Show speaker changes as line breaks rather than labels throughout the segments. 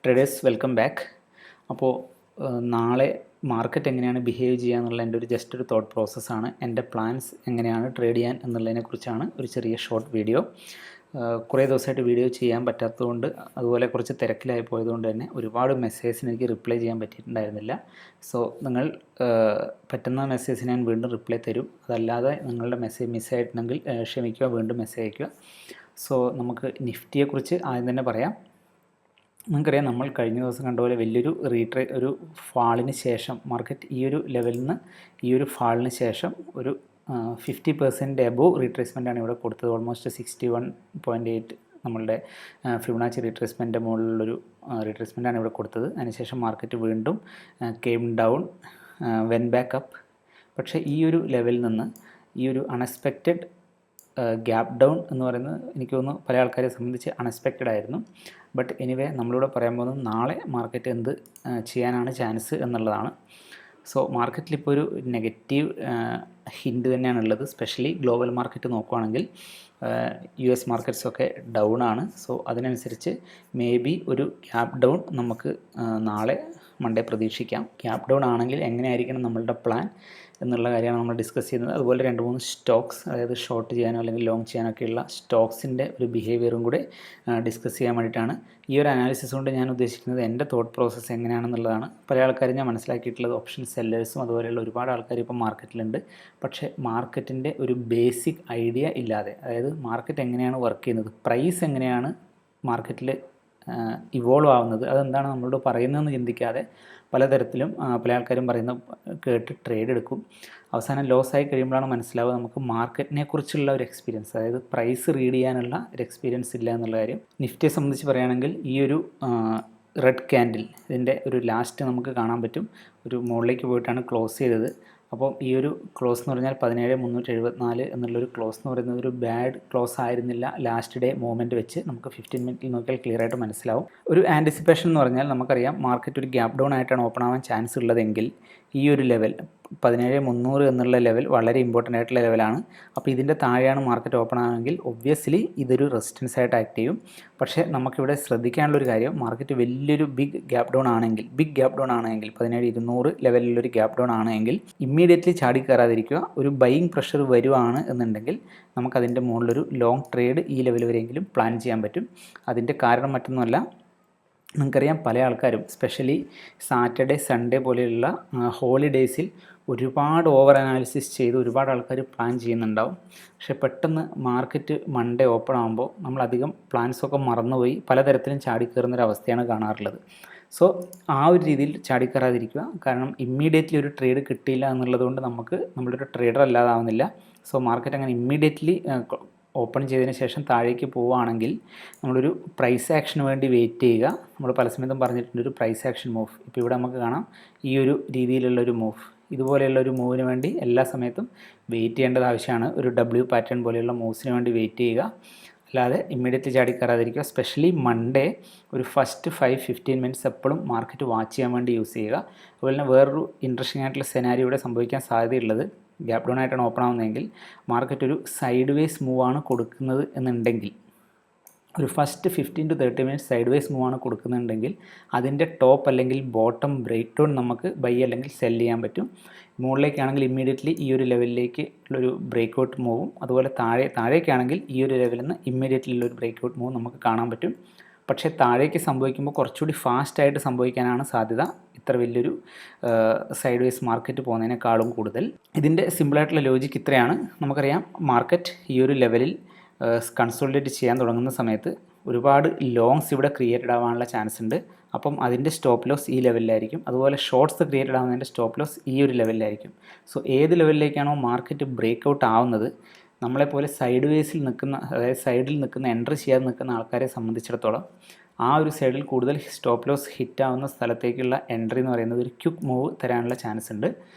Traders welcome back. അപ്പോൾ നാളെ market എങ്ങനെയാണ് ബിഹേവ് ചെയ്യുക എന്നുള്ള എൻ്റെ ഒരു ജസ്റ്റ് ഒരു തോട്ട് പ്രോസസ്സാണ്. എൻ്റെ പ്ലാൻസ് എങ്ങനെയാണ് ട്രേഡ് ചെയ്യാൻ എന്നുള്ളതിനെക്കുറിച്ചാണ് ഒരു ചെറിയ ഷോർട്ട് വീഡിയോ. കുറേ ദിവസമായിട്ട് വീഡിയോ ചെയ്യാൻ പറ്റാത്തതുകൊണ്ട്, അതുപോലെ കുറച്ച് തിരക്കിലായി പോയതുകൊണ്ട് തന്നെ ഒരുപാട് മെസ്സേജിന് എനിക്ക് റിപ്ലൈ ചെയ്യാൻ പറ്റിയിട്ടുണ്ടായിരുന്നില്ല. സോ നിങ്ങൾ പറ്റുന്ന മെസ്സേജിന് ഞാൻ വീണ്ടും റിപ്ലൈ തരും. അതല്ലാതെ നിങ്ങളുടെ മെസ്സേജ് മിസ്സായിട്ടുണ്ടെങ്കിൽ ക്ഷമിക്കുക, വീണ്ടും മെസ്സേജ് അയയ്ക്കുക. സോ നമുക്ക് നിഫ്റ്റിയെക്കുറിച്ച് ആദ്യം തന്നെ പറയാം. നമുക്കറിയാം, നമ്മൾ കഴിഞ്ഞ ദിവസം കണ്ട പോലെ വലിയൊരു ഒരു ഫാളിന് ശേഷം മാർക്കറ്റ് ഈ ഒരു ലെവലിൽ നിന്ന് ഈ ഒരു ഫാളിന് ശേഷം ഒരു 50% എബോവ് റീട്രേസ്മെൻറ്റാണ് ഇവിടെ കൊടുത്തത്. ഓൾമോസ്റ്റ് 61.8 നമ്മളുടെ ഫിബൊനാച്ചി റീട്രേസ്മെൻറ്റിൻ്റെ മുകളിലുള്ളൊരു റീട്രേസ്മെൻറ്റാണ് ഇവിടെ കൊടുത്തത്. അതിനുശേഷം മാർക്കറ്റ് വീണ്ടും came down, when back up. പക്ഷേ ഈ ഒരു ലെവലിൽ നിന്ന് ഈ ഒരു അൺഎക്സ്പെക്റ്റഡ് ഗ്യാപ്പ് ഡൗൺ എന്ന് പറയുന്നത് എനിക്ക് തോന്നുന്നു പല ആൾക്കാരെ സംബന്ധിച്ച് അൺഎക്സ്പെക്റ്റഡ് ആയിരുന്നു. ബട്ട് എനിവേ നമ്മളിവിടെ പറയാൻ പോകുന്നത് നാളെ മാർക്കറ്റ് എന്ത് ചെയ്യാനാണ് ചാൻസ് എന്നുള്ളതാണ്. സോ മാർക്കറ്റിലിപ്പോൾ ഒരു നെഗറ്റീവ് ഹിൻഡ് തന്നെയാണുള്ളത്. സ്പെഷ്യലി ഗ്ലോബൽ മാർക്കറ്റ് നോക്കുകയാണെങ്കിൽ US മാർക്കറ്റ്സൊക്കെ ഡൗൺ ആണ്. സോ അതിനനുസരിച്ച് മേ ബി ഒരു ഗ്യാപ്പ് ഡൗൺ നമുക്ക് നാളെ മൺഡേ പ്രതീക്ഷിക്കാം. ഗ്യാപ്പ് ഡൗൺ ആണെങ്കിൽ എങ്ങനെയായിരിക്കണം നമ്മളുടെ പ്ലാൻ എന്നുള്ള കാര്യമാണ് നമ്മൾ ഡിസ്കസ് ചെയ്യുന്നത്. അതുപോലെ 2-3 സ്റ്റോക്സ്, അതായത് ഷോർട്ട് ചെയ്യാനോ അല്ലെങ്കിൽ ലോങ് ചെയ്യാനൊക്കെയുള്ള സ്റ്റോക്സിൻ്റെ ഒരു ബിഹേവിയറും കൂടെ ഡിസ്കസ് ചെയ്യാൻ വേണ്ടിയിട്ടാണ്. ഈ ഒരു അനാലിസിസ് കൊണ്ട് ഞാൻ ഉദ്ദേശിക്കുന്നത് എൻ്റെ തോട്ട് പ്രോസസ്സ് എങ്ങനെയാണെന്നുള്ളതാണ്. പല ആൾക്കാരും ഞാൻ മനസ്സിലാക്കിയിട്ടുള്ളത് ഓപ്ഷൻ സെല്ലേഴ്സും അതുപോലെയുള്ള ഒരുപാട് ആൾക്കാർ ഇപ്പോൾ മാർക്കറ്റിലുണ്ട്. പക്ഷേ മാർക്കറ്റിൻ്റെ ഒരു ബേസിക് ഐഡിയ ഇല്ലാതെ, അതായത് മാർക്കറ്റ് എങ്ങനെയാണ് വർക്ക് ചെയ്യുന്നത്, പ്രൈസ് എങ്ങനെയാണ് മാർക്കറ്റിൽ ഇവോൾവ് ആവുന്നത്, അതെന്താണ് നമ്മളോട് പറയുന്നതെന്ന് ചിന്തിക്കാതെ പലതരത്തിലും പല ആൾക്കാരും പറയുന്ന കേട്ട് ട്രേഡ് എടുക്കും. അവസാനം ലോസ് ആയി കഴിയുമ്പോഴാണ് മനസ്സിലാവുക നമുക്ക് മാർക്കറ്റിനെ കുറിച്ചുള്ള ഒരു എക്സ്പീരിയൻസ്, അതായത് പ്രൈസ് റീഡ് ചെയ്യാനുള്ള ഒരു എക്സ്പീരിയൻസ് ഇല്ല എന്നുള്ള കാര്യം. നിഫ്റ്റിയെ സംബന്ധിച്ച് പറയുകയാണെങ്കിൽ ഈ ഒരു റെഡ് ക്യാൻഡിൽ, ഇതിൻ്റെ ഒരു ലാസ്റ്റ് നമുക്ക് കാണാൻ പറ്റും, ഒരു മുകളിലേക്ക് പോയിട്ടാണ് ക്ലോസ് ചെയ്തത്. അപ്പോൾ ഈ ഒരു ക്ലോസ് എന്ന് പറഞ്ഞാൽ 17,374 എന്നുള്ളൊരു ക്ലോസ് എന്ന് പറയുന്നത് ഒരു ബാഡ് ക്ലോസ് ആയിരുന്നില്ല. ലാസ്റ്റ് ഡേ മൂവ്മെൻറ്റ് വെച്ച് നമുക്ക് 15 മിനിറ്റിൽ നോക്കിയാൽ ക്ലിയർ ആയിട്ട് മനസ്സിലാവും. ഒരു ആൻറ്റിസിപ്പേഷൻ എന്ന് പറഞ്ഞാൽ നമുക്കറിയാം മാർക്കറ്റ് ഒരു ഗ്യാപ്പ് ഡൗൺ ആയിട്ടാണ് ഓപ്പൺ ആവാൻ ചാൻസ് ഉള്ളതെങ്കിൽ ഈ ഒരു ലെവൽ 17,300 എന്നുള്ള ലെവൽ വളരെ ഇമ്പോർട്ടൻ്റ് ആയിട്ടുള്ള ലെവലാണ്. അപ്പോൾ ഇതിൻ്റെ താഴെയാണ് മാർക്കറ്റ് ഓപ്പൺ ആകുമെങ്കിൽ ഒബ്വിയസ്ലി ഇതൊരു റെസിസ്റ്റൻസ് ആയിട്ട് ആക്ട് ചെയ്യും. പക്ഷേ നമുക്കിവിടെ ശ്രദ്ധിക്കാനുള്ളൊരു കാര്യം, മാർക്കറ്റ് വലിയൊരു ബിഗ് ഗ്യാപ്പ് ഡൗൺ ആണെങ്കിൽ 17,200 ലെവലിലൊരു ഗ്യാപ്പ് ഡൗൺ ആണെങ്കിൽ ഇമ്മീഡിയറ്റ്ലി ചാടി കയറാതിരിക്കുക. ഒരു ബൈയിങ് പ്രഷർ വരുവാണ് എന്നുണ്ടെങ്കിൽ നമുക്കതിൻ്റെ മുകളിലൊരു ലോങ് ട്രേഡ് ഈ ലെവൽ വരെയെങ്കിലും പ്ലാൻ ചെയ്യാൻ പറ്റും. അതിൻ്റെ കാരണം മറ്റൊന്നുമല്ല, നമുക്കറിയാം പല ആൾക്കാരും സ്പെഷ്യലി സാറ്റർഡേ സൺഡേ പോലെയുള്ള ഹോളിഡേയ്സിൽ ഒരുപാട് ഓവർ അനാലിസിസ് ചെയ്ത് ഒരുപാട് ആൾക്കാർ പ്ലാൻ ചെയ്യുന്നുണ്ടാവും. പക്ഷേ പെട്ടെന്ന് മാർക്കറ്റ് മൺഡേ ഓപ്പൺ ആകുമ്പോൾ നമ്മളധികം പ്ലാൻസൊക്കെ മറന്നുപോയി പലതരത്തിലും ചാടിക്കയറുന്നൊരവസ്ഥയാണ് കാണാറുള്ളത്. സോ ആ ഒരു രീതിയിൽ ചാടിക്കയറാതിരിക്കുക. കാരണം ഇമ്മീഡിയറ്റ്ലി ഒരു ട്രേഡ് കിട്ടിയില്ല എന്നുള്ളതുകൊണ്ട് നമ്മളൊരു ട്രേഡർ അല്ലാതാവുന്നില്ല. സോ മാർക്കറ്റ് അങ്ങനെ ഇമ്മീഡിയറ്റ്ലി ഓപ്പൺ ചെയ്തതിന് ശേഷം താഴേക്ക് പോവുകയാണെങ്കിൽ നമ്മളൊരു പ്രൈസ് ആക്ഷന് വേണ്ടി വെയിറ്റ് ചെയ്യുക. നമ്മൾ പല സമയത്തും പറഞ്ഞിട്ടുണ്ട് ഒരു പ്രൈസ് ആക്ഷൻ മൂവ്. ഇപ്പോൾ ഇവിടെ നമുക്ക് കാണാം ഈ ഒരു രീതിയിലുള്ളൊരു മൂവ്, ഇതുപോലെയുള്ള ഒരു മൂവിന് വേണ്ടി എല്ലാ സമയത്തും വെയിറ്റ് ചെയ്യേണ്ടത് ആവശ്യമാണ്. ഒരു W പാറ്റേൺ പോലെയുള്ള മൂവ്സിന് വേണ്ടി വെയിറ്റ് ചെയ്യുക, അല്ലാതെ ഇമ്മീഡിയറ്റ്ലി ചാടിക്കയറാതിരിക്കുക. സ്പെഷ്യലി മൺഡേ ഒരു ഫസ്റ്റ് 5-15 മിനിറ്റ്സ് എപ്പോഴും മാർക്കറ്റ് വാച്ച് ചെയ്യാൻ വേണ്ടി യൂസ് ചെയ്യുക. അതുപോലെ തന്നെ വേറൊരു ഇൻട്രസ്റ്റിംഗ് ആയിട്ടുള്ള സെനാരിയോ ഇവിടെ സംഭവിക്കാൻ സാധ്യതയുള്ളത്, ഗ്യാപ്പ് ഡൗൺ ആയിട്ടാണ് ഓപ്പൺ ആവുന്നതെങ്കിൽ മാർക്കറ്റ് ഒരു സൈഡ് വേസ് മൂവാണ് കൊടുക്കുന്നത് എന്നുണ്ടെങ്കിൽ, ഒരു ഫസ്റ്റ് 15-30 മിനിറ്റ്സ് സൈഡ് വേസ് മൂവാണ് കൊടുക്കുന്നുണ്ടെങ്കിൽ അതിൻ്റെ ടോപ്പ് അല്ലെങ്കിൽ ബോട്ടം ബ്രേക്ക് ഡൗൺ നമുക്ക് ബൈ അല്ലെങ്കിൽ സെല് ചെയ്യാൻ പറ്റും. മുകളിലേക്കാണെങ്കിൽ ഇമ്മീഡിയറ്റ്ലി ഈ ഒരു ലെവലിലേക്ക് ഉള്ളൊരു ബ്രേക്ക് ഔട്ട് മൂവും, അതുപോലെ താഴേക്കാണെങ്കിൽ ഈ ഒരു ലെവലിൽ നിന്ന് ഇമ്മീഡിയറ്റ്ലി ഉള്ളൊരു ബ്രേക്ക് ഔട്ട് മൂവ് നമുക്ക് കാണാൻ പറ്റും. പക്ഷേ താഴേക്ക് സംഭവിക്കുമ്പോൾ കുറച്ചുകൂടി ഫാസ്റ്റായിട്ട് സംഭവിക്കാനാണ് സാധ്യത, ഇത്ര വലിയൊരു സൈഡ് വേസ് മാർക്കറ്റ് പോകുന്നതിനേക്കാളും കൂടുതൽ. ഇതിൻ്റെ സിമ്പിളായിട്ടുള്ള ലോജിക്ക് ഇത്രയാണ്. നമുക്കറിയാം മാർക്കറ്റ് ഈ ഒരു ലെവലിൽ കൺസോളിഡേറ്റ് ചെയ്യാൻ തുടങ്ങുന്ന സമയത്ത് ഒരുപാട് ലോങ്സ് ഇവിടെ ക്രിയേറ്റഡ് ആവാനുള്ള ചാൻസ് ഉണ്ട്. അപ്പം അതിൻ്റെ സ്റ്റോപ്പ് ലോസ് ഈ ലെവലിലായിരിക്കും. അതുപോലെ ഷോർട്ട്സ് ക്രിയേറ്റഡ് ആവുന്നതിൻ്റെ സ്റ്റോപ്പ് ലോസ് ഈ ഒരു ലെവലിലായിരിക്കും. സോ ഏത് ലെവലിലേക്കാണോ മാർക്കറ്റ് ബ്രേക്ക് ഔട്ട് ആവുന്നത്, നമ്മളെപ്പോലെ സൈഡ് വേസിൽ നിൽക്കുന്ന, അതായത് സൈഡിൽ നിൽക്കുന്ന, എൻട്രി ചെയ്യാതെ നിൽക്കുന്ന ആൾക്കാരെ സംബന്ധിച്ചിടത്തോളം ആ ഒരു സൈഡിൽ കൂടുതൽ സ്റ്റോപ്പ് ലോസ് ഹിറ്റ് ആവുന്ന സ്ഥലത്തേക്കുള്ള എൻട്രി എന്ന് പറയുന്നത് ഒരു ക്വിക്ക് മൂവ് തരാനുള്ള ചാൻസ് ഉണ്ട്.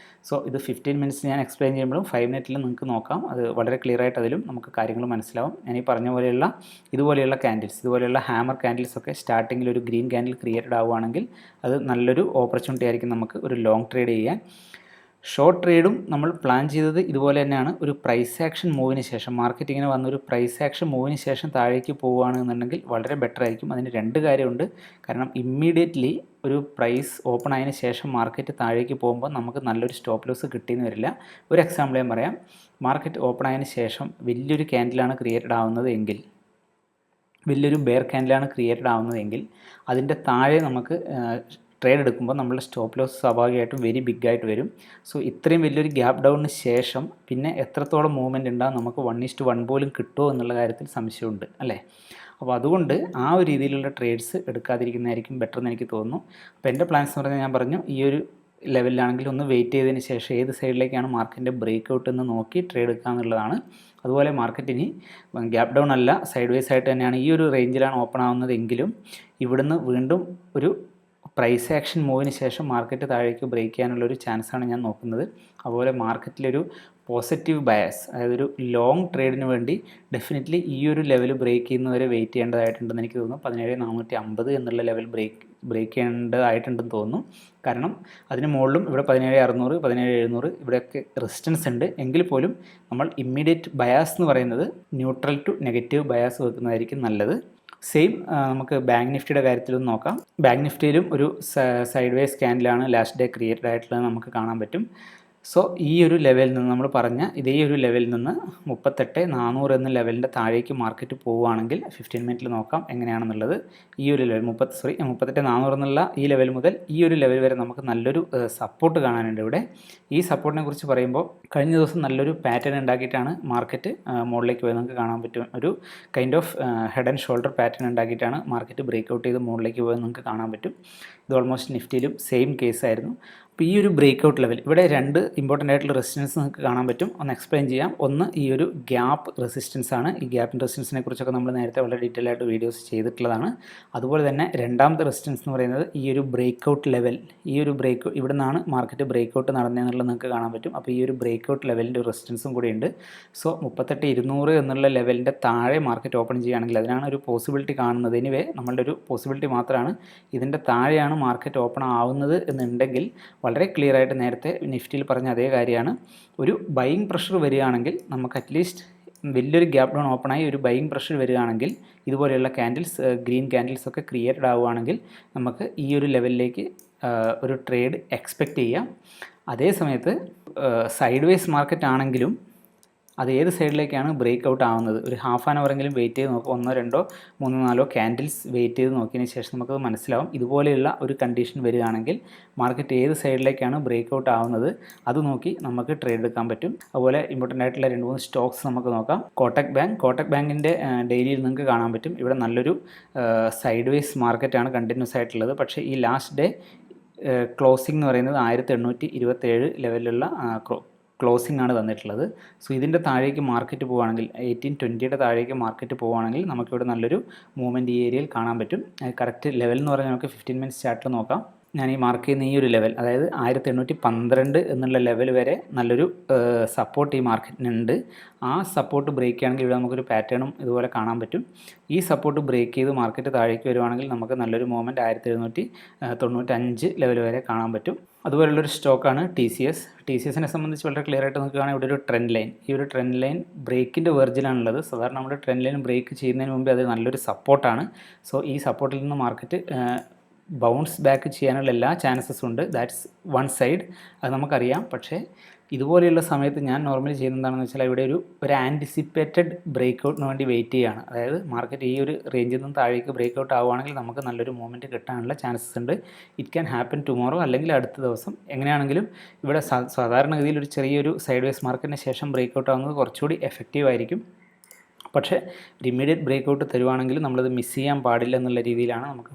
സോ ഇത് 15 മിനിറ്റ്സ് ഞാൻ എക്സ്പ്ലെയിൻ ചെയ്യുമ്പോഴും 5 മിനിറ്റിലും നിങ്ങൾക്ക് നോക്കാം. അത് വളരെ ക്ലിയർ ആയിട്ട് അതിലും നമുക്ക് കാര്യങ്ങൾ മനസ്സിലാവും. ഞാൻ ഈ പറഞ്ഞ പോലെയുള്ള ഇതുപോലെയുള്ള ക്യാൻഡിൽസ്, ഇതുപോലെയുള്ള ഹാമർ ക്യാൻഡിൽസൊക്കെ സ്റ്റാർട്ടിങ്ങിൽ ഒരു ഗ്രീൻ ക്യാൻഡിൽ ക്രിയേറ്റഡ് ആവുകയാണെങ്കിൽ അത് നല്ലൊരു ഓപ്പർച്യൂണിറ്റി ആയിരിക്കും നമുക്ക് ഒരു ലോങ് ട്രേഡ് ചെയ്യാൻ. ഷോർട്ട് ട്രേഡും നമ്മൾ പ്ലാൻ ചെയ്തത് ഇതുപോലെ തന്നെയാണ്. ഒരു പ്രൈസ് ആക്ഷൻ മൂവിന് ശേഷം മാർക്കറ്റ് ഇങ്ങനെ വന്നൊരു പ്രൈസ് ആക്ഷൻ മൂവിന് ശേഷം താഴേക്ക് പോവുകയാണെന്നുണ്ടെങ്കിൽ വളരെ ബെറ്റർ ആയിരിക്കും. അതിന് രണ്ട് കാര്യമുണ്ട്. കാരണം ഇമ്മീഡിയറ്റ്ലി ഒരു പ്രൈസ് ഓപ്പൺ ആയതിനു ശേഷം മാർക്കറ്റ് താഴേക്ക് പോകുമ്പോൾ നമുക്ക് നല്ലൊരു സ്റ്റോപ്പ് ലോസ് കിട്ടിയെന്ന് വരില്ല. ഒരു എക്സാമ്പിൾ ഞാൻ പറയാം. മാർക്കറ്റ് ഓപ്പൺ ആയതിനു ശേഷം വലിയൊരു ക്യാൻഡിലാണ് ക്രിയേറ്റഡ് ആവുന്നത് എങ്കിൽ, വലിയൊരു ബെയർ ക്യാൻഡിലാണ് ക്രിയേറ്റഡ് ആവുന്നതെങ്കിൽ അതിൻ്റെ താഴെ നമുക്ക് ട്രേഡ് എടുക്കുമ്പോൾ നമ്മളുടെ സ്റ്റോപ്പ് ലോസ് സ്വാഭാവികമായിട്ടും വെരി ബിഗ് ആയിട്ട് വരും. സോ ഇത്രയും വലിയൊരു ഗ്യാപ്പ് ഡൗണിന് ശേഷം പിന്നെ എത്രത്തോളം മൂവ്മെൻറ്റ് ഉണ്ടാകും, നമുക്ക് 1:1 പോലും കിട്ടുമോ എന്നുള്ള കാര്യത്തിൽ സംശയമുണ്ട് അല്ലേ. അപ്പോൾ അതുകൊണ്ട് ആ ഒരു രീതിയിലുള്ള ട്രേഡ്സ് എടുക്കാതിരിക്കുന്നതായിരിക്കും ബെറ്റർ എന്ന് എനിക്ക് തോന്നുന്നു. അപ്പോൾ എൻ്റെ പ്ലാൻസ് എന്ന് പറഞ്ഞാൽ ഞാൻ പറഞ്ഞു, ഈ ഒരു ലെവലിലാണെങ്കിൽ ഒന്ന് വെയിറ്റ് ചെയ്തതിന് ശേഷം ഏത് സൈഡിലേക്കാണ് മാർക്കറ്റിൻ്റെ ബ്രേക്ക് ഔട്ട് എന്ന് നോക്കി ട്രേഡ് എടുക്കുക എന്നുള്ളതാണ്. അതുപോലെ മാർക്കറ്റിന് ഗ്യാപ്പ് ഡൗൺ അല്ല, സൈഡ് വേസ് ആയിട്ട് തന്നെയാണ് ഈ ഒരു റേഞ്ചിലാണ് ഓപ്പൺ ആവുന്നതെങ്കിലും ഇവിടുന്ന് വീണ്ടും ഒരു പ്രൈസ് ആക്ഷൻ മൂവിന് ശേഷം മാർക്കറ്റ് താഴേക്ക് ബ്രേക്ക് ചെയ്യാനുള്ളൊരു ചാൻസാണ് ഞാൻ നോക്കുന്നത്. അതുപോലെ മാർക്കറ്റിലൊരു പോസിറ്റീവ് ബയസ്, അതായത് ഒരു ലോങ് ട്രേഡിന് വേണ്ടി ഡെഫിനറ്റ്ലി ഈ ഒരു ലെവൽ ബ്രേക്ക് ചെയ്യുന്നവരെ വെയിറ്റ് ചെയ്യേണ്ടതായിട്ടുണ്ടെന്ന് എനിക്ക് തോന്നുന്നു. 17,450 എന്നുള്ള ലെവൽ ബ്രേക്ക് ചെയ്യേണ്ടതായിട്ടുണ്ടെന്ന് തോന്നുന്നു. കാരണം അതിന് മുകളിലും ഇവിടെ 17,600, 17,700 ഇവിടെയൊക്കെ റെസിസ്റ്റൻസ് ഉണ്ട്. എങ്കിൽ പോലും നമ്മൾ ഇമ്മീഡിയറ്റ് ബയാസ് എന്ന് പറയുന്നത് ന്യൂട്രൽ ടു നെഗറ്റീവ് ബയാസ് വെക്കുന്നതായിരിക്കും നല്ലത്. സെയിം നമുക്ക് ബാങ്ക് നിഫ്റ്റിയുടെ കാര്യത്തിലും നോക്കാം. ബാങ്ക് നിഫ്റ്റിയിലും ഒരു സൈഡ് വേസ് ക്യാൻഡിലാണ് ലാസ്റ്റ് ഡേ ക്രിയേറ്റഡ് ആയിട്ടുള്ളത് നമുക്ക് കാണാൻ പറ്റും. സോ ഈ ഒരു ലെവലിൽ നിന്ന് നമ്മൾ പറഞ്ഞ ഇതേ ഒരു ലെവലിൽ നിന്ന് 38,400 എന്ന ലെവലിൻ്റെ താഴേക്ക് മാർക്കറ്റ് പോവുകയാണെങ്കിൽ 15 മിനിറ്റിൽ നോക്കാം എങ്ങനെയാണെന്നുള്ളത്. ഈ ഒരു ലെവൽ 38,400 എന്നുള്ള ഈ ലെവൽ മുതൽ ഈ ഒരു ലെവൽ വരെ നമുക്ക് നല്ലൊരു സപ്പോർട്ട് കാണാനുണ്ട് ഇവിടെ. ഈ സപ്പോർട്ടിനെ കുറിച്ച് പറയുമ്പോൾ കഴിഞ്ഞ ദിവസം നല്ലൊരു പാറ്റേൺ ഉണ്ടാക്കിയിട്ടാണ് മാർക്കറ്റ് മുകളിലേക്ക് പോയത്. നമുക്ക് കാണാൻ പറ്റും ഒരു kind of head and shoulder pattern ഉണ്ടാക്കിയിട്ടാണ് മാർക്കറ്റ് ബ്രേക്ക് ഔട്ട് ചെയ്ത് മുകളിലേക്ക് പോയത് നമുക്ക് കാണാൻ പറ്റും. ഇത് ഓൾമോസ്റ്റ് നിഫ്റ്റിയിലും സെയിം കേസായിരുന്നു. അപ്പോൾ ഈ ഒരു ബ്രേക്ക് ഔട്ട് ലെവൽ ഇവിടെ രണ്ട് ഇമ്പോർട്ടൻ്റ് ആയിട്ടുള്ള റെസിസ്റ്റൻസ് നിങ്ങൾക്ക് കാണാൻ പറ്റും. ഒന്ന് എക്സ്പ്ലെയിൻ ചെയ്യാം. ഒന്ന് ഈ ഒരു ഗ്യാപ്പ് റെസിസ്റ്റൻസ് ആണ്. ഈ ഗ്യാപ്പ് റെസിസ്റ്റൻസിനെ കുറിച്ചൊക്കെ നമ്മൾ നേരത്തെ വളരെ ഡീറ്റെയിൽ ആയിട്ട് വീഡിയോസ് ചെയ്തിട്ടുള്ളതാണ്. അതുപോലെ തന്നെ രണ്ടാമത്തെ റെസിസ്റ്റൻസ് എന്ന് പറയുന്നത് ഈ ഒരു ബ്രേക്ക് ഔട്ട് ലെവൽ, ഈ ഒരു ഇവിടെ നിന്നാണ് മാർക്കറ്റ് ബ്രേക്ക് ഔട്ട് നടന്നതെന്നുള്ളത് നിങ്ങൾക്ക് കാണാൻ പറ്റും. അപ്പോൾ ഈ ഒരു ബ്രേക്ക് ഔട്ട് ലെവലിൻ്റെ ഒരു റെസിസ്റ്റൻസും കൂടി ഉണ്ട്. സോ 38,200 എന്നുള്ള ലെവലിൻ്റെ താഴെ മാർക്കറ്റ് ഓപ്പൺ ചെയ്യുകയാണെങ്കിൽ അതിനാണ് ഒരു പോസിബിലിറ്റി കാണുന്നത്. എനിവേ നമ്മളുടെ ഒരു പോസിബിലിറ്റി മാത്രമാണ്. ഇതിൻ്റെ താഴെയാണ് മാർക്കറ്റ് ഓപ്പൺ ആവുന്നത് എന്നുണ്ടെങ്കിൽ വളരെ ക്ലിയർ ആയിട്ട് നേരത്തെ നിഫ്റ്റിയിൽ പറഞ്ഞ അതേ കാര്യമാണ്. ഒരു ബൈയിങ് പ്രഷർ വരികയാണെങ്കിൽ നമുക്ക് അറ്റ്ലീസ്റ്റ് വലിയൊരു ഗ്യാപ്പ് ഡൗൺ ഓപ്പണായി ഒരു ബൈയിങ് പ്രഷർ വരികയാണെങ്കിൽ ഇതുപോലെയുള്ള ക്യാൻഡിൽസ്, ഗ്രീൻ ക്യാൻഡിൽസ് ഒക്കെ ക്രിയേറ്റഡ് ആവുകയാണെങ്കിൽ നമുക്ക് ഈ ഒരു ലെവലിലേക്ക് ഒരു ട്രേഡ് എക്സ്പെക്റ്റ് ചെയ്യാം. അതേ സമയത്ത് സൈഡ് വേസ് മാർക്കറ്റ് ആണെങ്കിലും അത് ഏത് സൈഡിലേക്കാണ് ബ്രേക്ക് ഔട്ട് ആവുന്നത്, ഒരു ഹാഫ് ആൻ അവറെങ്കിലും വെയിറ്റ് ചെയ്ത് നോക്കുക. 1, 2, 3, 4 ക്യാൻഡിൽസ് വെയിറ്റ് ചെയ്ത് നോക്കിയതിന് ശേഷം നമുക്കത് മനസ്സിലാവും. ഇതുപോലെയുള്ള ഒരു കണ്ടീഷൻ വരികയാണെങ്കിൽ മാർക്കറ്റ് ഏത് സൈഡിലേക്കാണ് ബ്രേക്ക് ഔട്ട് ആവുന്നത് അത് നോക്കി നമുക്ക് ട്രേഡ് എടുക്കാൻ പറ്റും. അതുപോലെ ഇമ്പോർട്ടൻ്റ് ആയിട്ടുള്ള 2-3 സ്റ്റോക്സ് നമുക്ക് നോക്കാം. കോട്ടക് ബാങ്കിൻ്റെ ഡെയിലിയിൽ നിങ്ങൾക്ക് കാണാൻ പറ്റും. ഇവിടെ നല്ലൊരു സൈഡ് വേസ് മാർക്കറ്റാണ് കണ്ടിന്യൂസ് ആയിട്ടുള്ളത്. പക്ഷേ ഈ ലാസ്റ്റ് ഡേ ക്ലോസിംഗ് എന്ന് പറയുന്നത് 1827 ലെവലിലുള്ള ക്ലോസിംഗ് ആണ് തന്നിട്ടുള്ളത്. സോ ഇതിൻ്റെ താഴേക്ക് മാർക്കറ്റ് പോവുകയാണെങ്കിൽ 1820യുടെ താഴേക്ക് മാർക്കറ്റ് പോവുകയാണെങ്കിൽ നമുക്കിവിടെ നല്ലൊരു മൂവ്മെൻറ്റ് ഈ ഏരിയയിൽ കാണാൻ പറ്റും. കറക്റ്റ് ലെവൽ എന്ന് പറഞ്ഞാൽ നമുക്ക് 15 മിനിറ്റ്സ് ചാർട്ടിൽ നോക്കാം. ഞാൻ ഈ മാർക്ക് ചെയ്യുന്ന ഈ ഒരു ലെവൽ, അതായത് 1812 എന്നുള്ള ലെവൽ വരെ നല്ലൊരു സപ്പോർട്ട് ഈ മാർക്കറ്റിനുണ്ട്. ആ സപ്പോർട്ട് ബ്രേക്ക് ചെയ്യുകയാണെങ്കിൽ ഇവിടെ നമുക്കൊരു പാറ്റേണും ഇതുപോലെ കാണാൻ പറ്റും. ഈ സപ്പോർട്ട് ബ്രേക്ക് ചെയ്ത് മാർക്കറ്റ് താഴേക്ക് വരുവാണെങ്കിൽ നമുക്ക് നല്ലൊരു മൂവ്മെൻറ്റ് 1795 ലെവൽ വരെ കാണാൻ പറ്റും. അതുപോലുള്ളൊരു സ്റ്റോക്കാണ് TCS. TCSനെ സംബന്ധിച്ച് വളരെ ക്ലിയർ ആയിട്ട് നോക്കുകയാണെങ്കിൽ ഇവിടെ ഒരു ട്രെൻഡ് ലൈൻ, ഈ ഒരു ട്രെൻഡ് ലൈൻ ബ്രേക്കിൻ്റെ വെർജിലാണുള്ളത്. സാധാരണ നമ്മുടെ ട്രെൻഡ് ലൈൻ ബ്രേക്ക് ചെയ്യുന്നതിന് മുമ്പ് അത് നല്ലൊരു സപ്പോർട്ടാണ്. സോ ഈ സപ്പോർട്ടിൽ നിന്ന് മാർക്കറ്റ് ബൗൺസ് ബാക്ക് ചെയ്യാനുള്ള എല്ലാ ചാൻസസും ഉണ്ട്. ദാറ്റ്സ് വൺ സൈഡ്, അത് നമുക്കറിയാം. പക്ഷേ ഇതുപോലെയുള്ള സമയത്ത് ഞാൻ നോർമലി ചെയ്യുന്നത് എന്താണെന്ന് വെച്ചാൽ ഇവിടെ ഒരു ആൻറ്റിസിപ്പേറ്റഡ് ബ്രേക്ക് ഔട്ടിന് വേണ്ടി വെയിറ്റ് ചെയ്യുകയാണ്. അതായത് മാർക്കറ്റ് ഈ ഒരു റേഞ്ചിൽ നിന്ന് താഴേക്ക് ബ്രേക്ക് ഔട്ട് ആവുകയാണെങ്കിൽ നമുക്ക് നല്ലൊരു മൂവ്മെൻറ്റ് കിട്ടാനുള്ള ചാൻസസ് ഉണ്ട്. ഇറ്റ് ക്യാൻ ഹാപ്പൻ ടുമോറോ അല്ലെങ്കിൽ അടുത്ത ദിവസം. എങ്ങനെയാണെങ്കിലും ഇവിടെ സാധാരണഗതിയിൽ ഒരു ചെറിയൊരു സൈഡ് വേസ് മാർക്കറ്റിന് ശേഷം ബ്രേക്ക് ഔട്ട് ആവുന്നത് കുറച്ചുകൂടി എഫക്റ്റീവ് ആയിരിക്കും. പക്ഷേ ഒരു ഇമ്മീഡിയറ്റ് ബ്രേക്ക് ഔട്ട് തരുവാണെങ്കിൽ നമ്മളത് മിസ് ചെയ്യാൻ പാടില്ല എന്നുള്ള രീതിയിലാണ് നമുക്ക്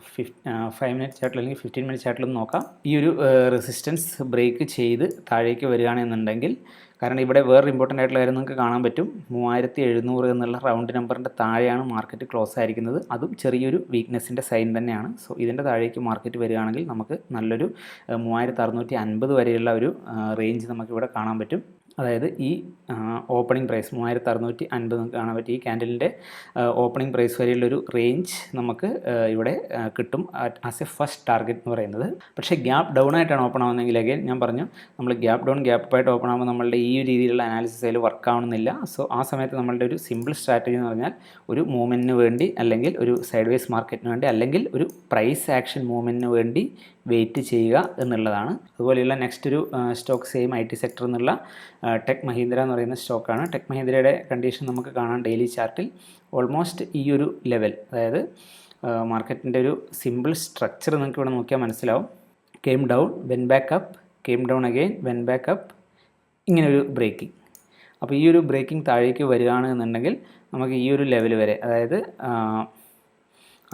5 മിനിറ്റ് ചാർട്ടിൽ അല്ലെങ്കിൽ 15 മിനിറ്റ് ചാർട്ടിലൊന്ന് നോക്കാം. ഈ ഒരു റെസിസ്റ്റൻസ് ബ്രേക്ക് ചെയ്ത് താഴേക്ക് വരികയാണെന്നുണ്ടെങ്കിൽ, കാരണം ഇവിടെ വേറെ ഇമ്പോർട്ടൻ്റ് ആയിട്ടുള്ള കാര്യം നിങ്ങൾക്ക് കാണാൻ പറ്റും, 3700 എന്നുള്ള റൗണ്ട് നമ്പറിൻ്റെ താഴെയാണ് മാർക്കറ്റ് ക്ലോസ് ആയിരിക്കുന്നത്. അതും ചെറിയൊരു വീക്ക്നെസ്സിൻ്റെ സൈൻ തന്നെയാണ്. സോ ഇതിൻ്റെ താഴേക്ക് മാർക്കറ്റ് വരികയാണെങ്കിൽ നമുക്ക് നല്ലൊരു 3650 വരെയുള്ള ഒരു റേഞ്ച് നമുക്കിവിടെ കാണാൻ പറ്റും. അതായത് ഈ ഓപ്പണിംഗ് പ്രൈസ് 3650 നമുക്ക് കാണാൻ പറ്റും. ഈ ക്യാൻഡലിൻ്റെ ഓപ്പണിംഗ് പ്രൈസ് വരെയുള്ളൊരു റേഞ്ച് നമുക്ക് ഇവിടെ കിട്ടും ആസ് എ ഫസ്റ്റ് ടാർഗറ്റ് എന്ന് പറയുന്നത്. പക്ഷേ ഗ്യാപ്പ് ഡൗൺ ആയിട്ടാണ് ഓപ്പൺ ആവുന്നതെങ്കിൽ അഗൈൻ ഞാൻ പറഞ്ഞു നമ്മൾ ഗ്യാപ്പ് ഡൗൺ ഗ്യാപ്പ് ആയിട്ട് ഓപ്പൺ ആകുമ്പോൾ നമ്മളുടെ ഈ രീതിയിലുള്ള അനാലിസിസ് അതിൽ വർക്ക് ആവുന്നില്ല. സോ ആ സമയത്ത് നമ്മളുടെ ഒരു സിമ്പിൾ സ്ട്രാറ്റജി എന്ന് പറഞ്ഞാൽ ഒരു മൂവ്മെൻറ്റിന് വേണ്ടി, അല്ലെങ്കിൽ ഒരു സൈഡ് വേസ് മാർക്കറ്റിന് വേണ്ടി, അല്ലെങ്കിൽ ഒരു പ്രൈസ് ആക്ഷൻ മൂവ്മെൻറ്റിന് വേണ്ടി വെയിറ്റ് ചെയ്യുക എന്നുള്ളതാണ്. അതുപോലെയുള്ള നെക്സ്റ്റ് ഒരു സ്റ്റോക്ക് സെയിം IT സെക്ടർ എന്നുള്ള ടെക് മഹീന്ദ്ര എന്ന് പറയുന്ന സ്റ്റോക്കാണ്. ടെക് മഹീന്ദ്രയുടെ കണ്ടീഷൻ നമുക്ക് കാണാം ഡെയിലി ചാർട്ടിൽ. ഓൾമോസ്റ്റ് ഈ ഒരു ലെവൽ, അതായത് മാർക്കറ്റിൻ്റെ ഒരു സിമ്പിൾ സ്ട്രക്ചർ നിങ്ങൾക്ക് ഇവിടെ നോക്കിയാൽ മനസ്സിലാവും. Came down, when back up, came down again, when back up, ഇങ്ങനൊരു ബ്രേക്കിംഗ്. അപ്പോൾ ഈ ഒരു ബ്രേക്കിംഗ് താഴേക്ക് വരികയാണ് എന്നുണ്ടെങ്കിൽ നമുക്ക് ഈ ഒരു ലെവൽ വരെ, അതായത്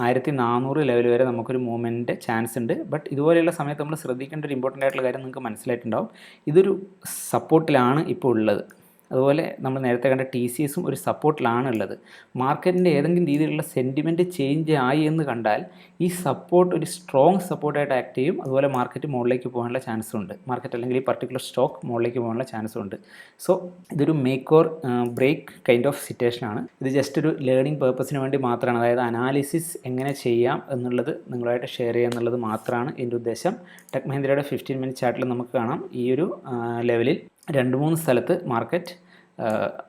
1400 ലെവൽ വരെ നമുക്കൊരു മൂവ്മെൻറ്റിൻ്റെ ചാൻസ് ഉണ്ട്. ബട്ട് ഇതുപോലെയുള്ള സമയത്ത് നമ്മൾ ശ്രദ്ധിക്കേണ്ട ഒരു ഇമ്പോർട്ടൻ്റ് ആയിട്ടുള്ള കാര്യം നിങ്ങൾക്ക് മനസ്സിലായിട്ടുണ്ടാവും. ഇതൊരു സപ്പോർട്ടിലാണ് ഇപ്പോൾ ഉള്ളത്. അതുപോലെ നമ്മൾ നേരത്തെ കണ്ട TCSും ഒരു സപ്പോർട്ടിലാണ് ഉള്ളത്. മാർക്കറ്റിൻ്റെ ഏതെങ്കിലും രീതിയിലുള്ള സെൻറ്റിമെൻറ്റ് ചേഞ്ച് ആയി എന്ന് കണ്ടാൽ ഈ സപ്പോർട്ട് ഒരു സ്ട്രോങ് സപ്പോർട്ടായിട്ട് ആക്ട് ചെയ്യും. അതുപോലെ മാർക്കറ്റ് മുകളിലേക്ക് പോകാനുള്ള ചാൻസും ഉണ്ട്. മാർക്കറ്റ് അല്ലെങ്കിൽ ഈ പർട്ടിക്കുലർ സ്റ്റോക്ക് മുകളിലേക്ക് പോകാനുള്ള ചാൻസും ഉണ്ട്. സോ ഇതൊരു make or break kind of സിറ്റുവേഷനാണ്. ഇത് ജസ്റ്റ് ഒരു ലേണിംഗ് പേർപ്പസിന് വേണ്ടി മാത്രമാണ്. അതായത് അനാലിസിസ് എങ്ങനെ ചെയ്യാം എന്നുള്ളത് നിങ്ങളുമായിട്ട് ഷെയർ ചെയ്യുക എന്നുള്ളത് മാത്രമാണ് എൻ്റെ ഉദ്ദേശം. ടെക് മഹീന്ദ്രയുടെ 15 മിനിറ്റ് ചാർട്ടിൽ നമുക്ക് കാണാം ഈ ഒരു ലെവലിൽ 2-3 സ്ഥലത്ത് മാർക്കറ്റ്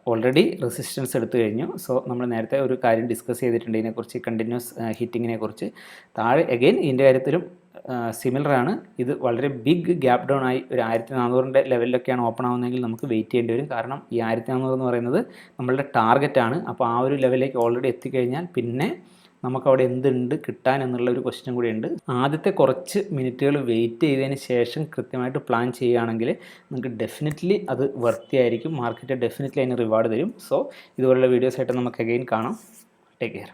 ഓൾറെഡി റെസിസ്റ്റൻസ് എടുത്തു കഴിഞ്ഞു. സോ നമ്മൾ നേരത്തെ ഒരു കാര്യം ഡിസ്കസ് ചെയ്തിട്ടുണ്ട് ഇതിനെക്കുറിച്ച്, കണ്ടിന്യൂസ് ഹിറ്റിങ്ങിനെ കുറിച്ച്. താഴെ അഗെയിൻ ഇതിൻ്റെ കാര്യത്തിലും സിമിലറാണ്. ഇത് വളരെ ബിഗ് ഗ്യാപ്പ് ഡൗൺ ആയി ഒരു 1400 ലെവലിലൊക്കെയാണ് ഓപ്പൺ ആവുന്നതെങ്കിൽ നമുക്ക് വെയിറ്റ് ചെയ്യേണ്ടി വരും. കാരണം ഈ 1400 എന്ന് പറയുന്നത് നമ്മളുടെ ടാർഗറ്റാണ്. അപ്പോൾ ആ ഒരു ലെവലിലേക്ക് ഓൾറെഡി എത്തിക്കഴിഞ്ഞാൽ പിന്നെ നമുക്കവിടെ എന്തുണ്ട് കിട്ടാൻ എന്നുള്ളൊരു ക്വസ്റ്റ്യൻ കൂടി ഉണ്ട്. ആദ്യത്തെ കുറച്ച് മിനിറ്റുകൾ വെയിറ്റ് ചെയ്തതിന് ശേഷം കൃത്യമായിട്ട് പ്ലാൻ ചെയ്യുകയാണെങ്കിൽ നമുക്ക് ഡെഫിനറ്റ്ലി അത് വർത്തിയായിരിക്കും. മാർക്കറ്റ് ഡെഫിനറ്റ്ലി അതിന് റിവാർഡ് തരും. സോ ഇതുപോലുള്ള വീഡിയോസായിട്ട് നമുക്ക് അഗെയിൻ കാണാം. Take care.